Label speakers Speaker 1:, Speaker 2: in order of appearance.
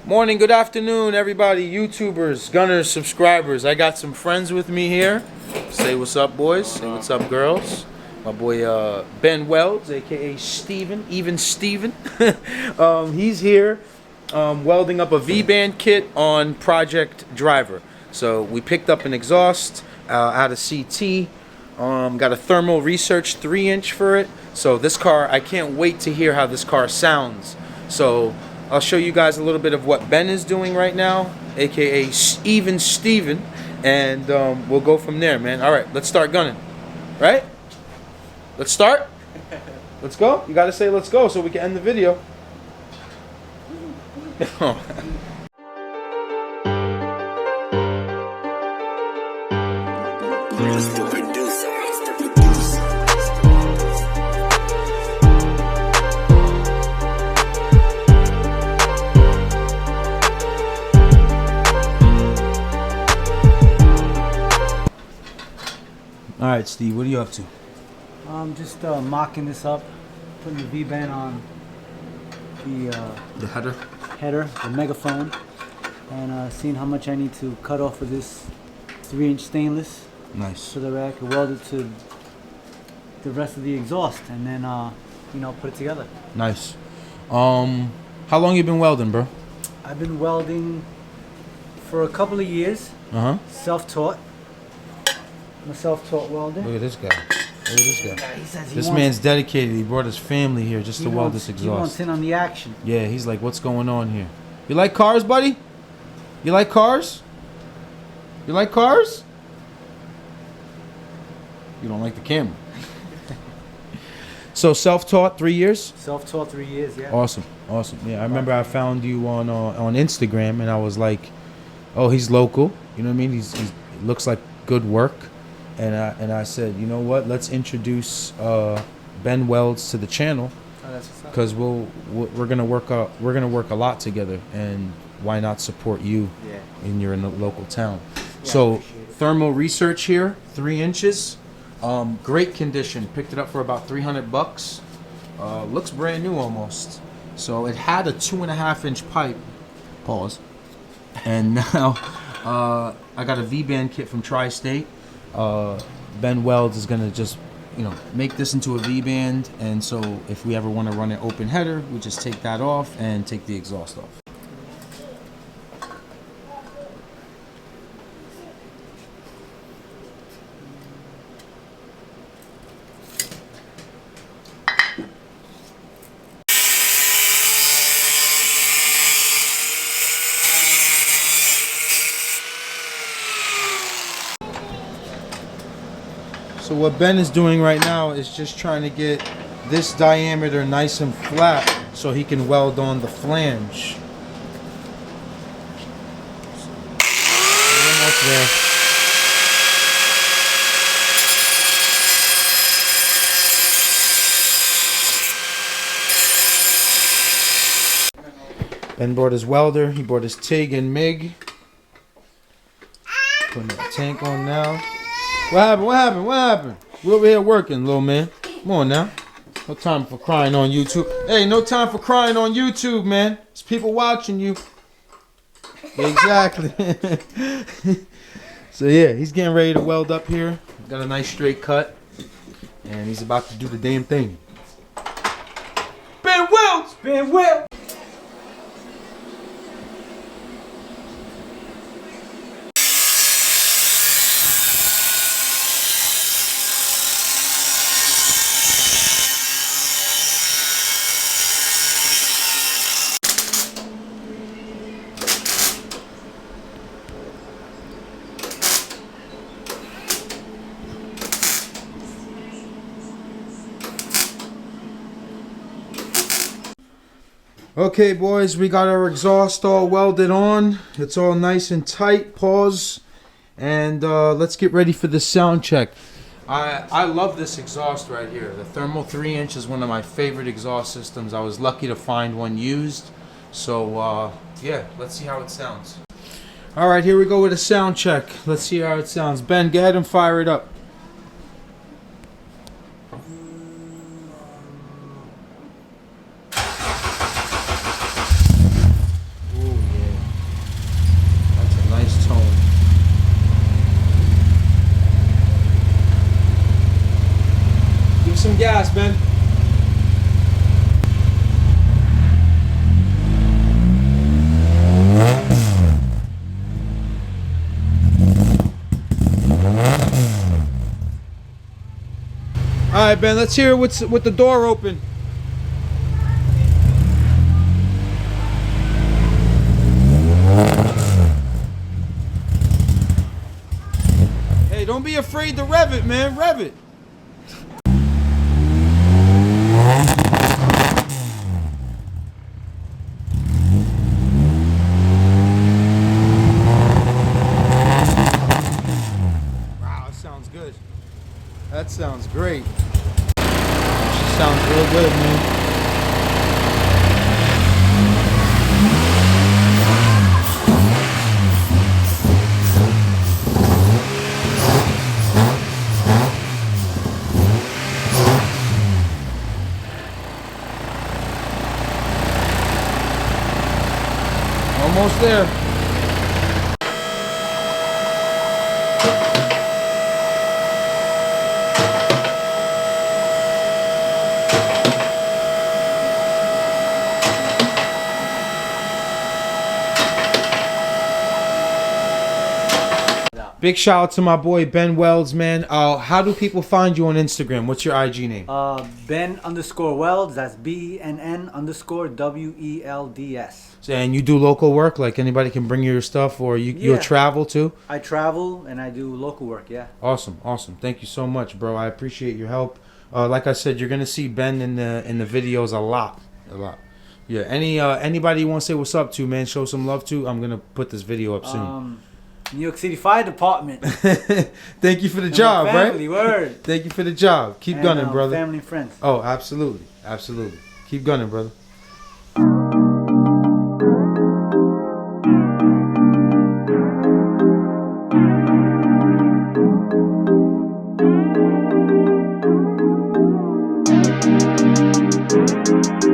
Speaker 1: Morning, good afternoon, everybody, YouTubers, gunners, subscribers. I got some friends with me here. Say what's up, boys. Say what's up, girls. My boy Ben Welds, aka Steven, even Steven. He's here welding up a V-band kit on Project Driver. So we picked up an exhaust out of CT. Got a thermal research 3-inch for it. So this car, I can't wait to hear how this car sounds. So I'll show you guys a little bit of what Ben is doing right now, aka even Steven, and we'll go from there, man. All right, let's start gunning. Right? Let's start. Let's go. You gotta say let's go so we can end the video. All right, Steve, what are you up to?
Speaker 2: I'm just mocking this up, putting the V-band on
Speaker 1: The
Speaker 2: header, the megaphone, and seeing how much I need to cut off of this 3-inch stainless.
Speaker 1: Nice.
Speaker 2: So that I can weld it to the rest of the exhaust, and then put it together.
Speaker 1: Nice. How long you been welding, bro?
Speaker 2: I've been welding for a couple of years. Self-taught. I'm a self-taught welder.
Speaker 1: Look at this guy. Look at this guy.
Speaker 2: He says
Speaker 1: This man's dedicated. He brought his family here just to weld this exhaust.
Speaker 2: He wants in on the action.
Speaker 1: Yeah, he's like, what's going on here? You like cars, buddy? You like cars? You like cars? You don't like the camera. So self-taught 3 years?
Speaker 2: Self-taught 3 years, yeah.
Speaker 1: Awesome, awesome. Yeah, I remember I found you on Instagram, and I was like, oh, he's local. You know what I mean? He looks like good work. And I said, you know what? Let's introduce Ben Welds to the channel, because we're gonna work a lot together, and why not support you in your local town? Yeah, so thermal research here, 3 inches, great condition. Picked it up for about $300. Looks brand new almost. So it had a 2.5-inch pipe. Pause. And now I got a V-band kit from Tri-State. Ben Welds is gonna just, make this into a V-band, and so if we ever want to run an open header, we just take that off and take the exhaust off. So what Ben is doing right now is just trying to get this diameter nice and flat so he can weld on the flange. We're almost there. Ben brought his welder, he brought his TIG and MIG. Putting the tank on now. What happened? What happened? What happened? We're over here working, little man. Come on now. No time for crying on YouTube. Hey, no time for crying on YouTube, man. There's people watching you. Exactly. So yeah, he's getting ready to weld up here. Got a nice straight cut. And he's about to do the damn thing. Ben Welds! Ben Welds! Okay, boys, we got our exhaust all welded on. It's all nice and tight. Pause. And let's get ready for the sound check. I love this exhaust right here. The Thermal 3-inch is one of my favorite exhaust systems. I was lucky to find one used. So, yeah, let's see how it sounds. All right, here we go with a sound check. Let's see how it sounds. Ben, go ahead and fire it up. Ooh, yeah. gas, Ben. All right, Ben. Let's hear what's with the door open. Hey, don't be afraid to rev it, man. Rev it. Wow, that sounds good. That sounds great. She sounds real good, man. Almost there. Big shout out to my boy Ben Welds, man. How do people find you on Instagram? What's your IG name?
Speaker 2: Ben_Welds. That's BENN_WELDS.
Speaker 1: And you do local work? Like anybody can bring you your stuff, or you'll travel too?
Speaker 2: I travel and I do local work. Yeah.
Speaker 1: Awesome, awesome. Thank you so much, bro. I appreciate your help. Like I said, you're gonna see Ben in the videos a lot. Yeah. Anybody you want to say what's up to, man? Show some love to. I'm gonna put this video up soon.
Speaker 2: New York City Fire Department.
Speaker 1: Thank you for the job,
Speaker 2: family,
Speaker 1: right?
Speaker 2: Word.
Speaker 1: Thank you for the job. Keep gunning, brother.
Speaker 2: Family and friends.
Speaker 1: Oh, absolutely, absolutely. Keep gunning, brother.